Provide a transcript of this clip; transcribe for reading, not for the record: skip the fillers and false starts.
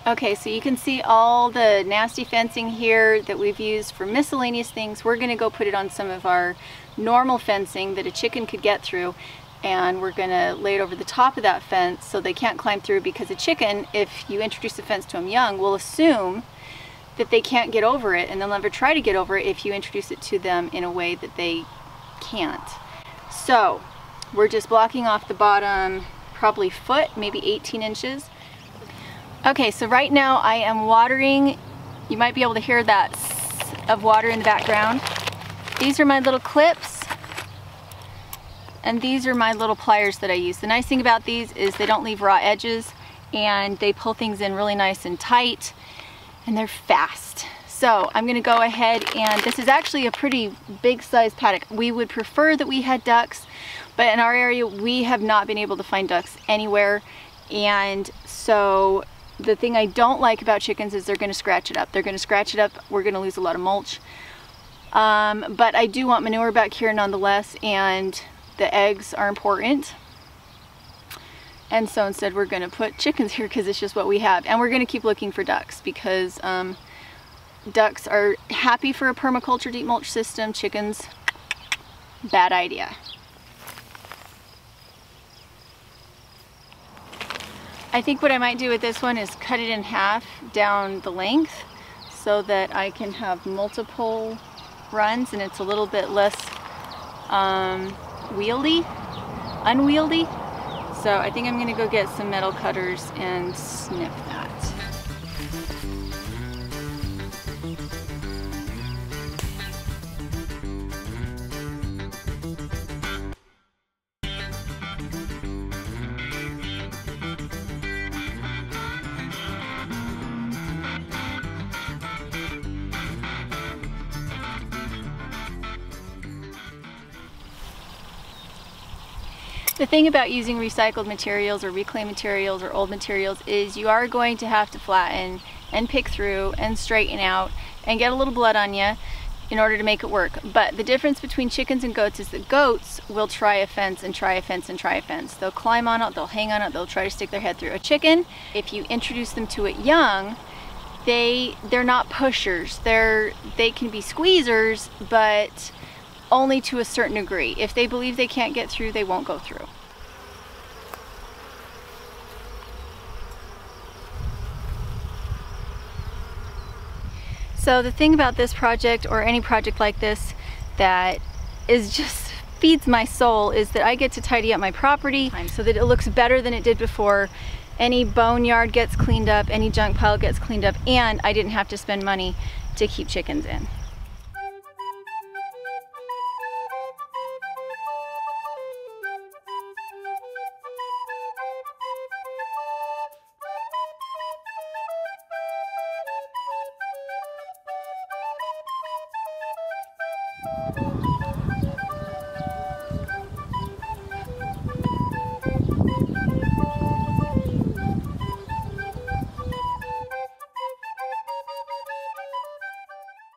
Okay, so you can see all the nasty fencing here that we've used for miscellaneous things. We're going to go put it on some of our normal fencing that a chicken could get through, and we're going to lay it over the top of that fence so they can't climb through, because a chicken, if you introduce the fence to them young, will assume that they can't get over it, and they'll never try to get over it if you introduce it to them in a way that they can't. So we're just blocking off the bottom probably foot, maybe 18 inches. Okay, so right now I am watering. You might be able to hear that of water in the background. These are my little clips, and these are my little pliers that I use. The nice thing about these is they don't leave raw edges, and they pull things in really nice and tight, and they're fast. So I'm gonna go ahead, and this is actually a pretty big size paddock. We would prefer that we had ducks, but in our area we have not been able to find ducks anywhere, and so the thing I don't like about chickens is they're going to scratch it up. They're going to scratch it up. We're going to lose a lot of mulch. But I do want manure back here nonetheless, and the eggs are important. And so instead we're going to put chickens here because it's just what we have. And we're going to keep looking for ducks because ducks are happy for a permaculture deep mulch system. Chickens, bad idea. I think what I might do with this one is cut it in half down the length so that I can have multiple runs and it's a little bit less unwieldy. So I think I'm gonna go get some metal cutters and snip that. The thing about using recycled materials or reclaimed materials or old materials is you are going to have to flatten and pick through and straighten out and get a little blood on you in order to make it work. But the difference between chickens and goats is that goats will try a fence and try a fence and try a fence. They'll climb on it, they'll hang on it, they'll try to stick their head through. A chicken, if you introduce them to it young, they're not pushers. They can be squeezers, but only to a certain degree. If they believe they can't get through, they won't go through. So the thing about this project, or any project like this, that is just feeds my soul, is that I get to tidy up my property so that it looks better than it did before. Any boneyard gets cleaned up, any junk pile gets cleaned up, and I didn't have to spend money to keep chickens in.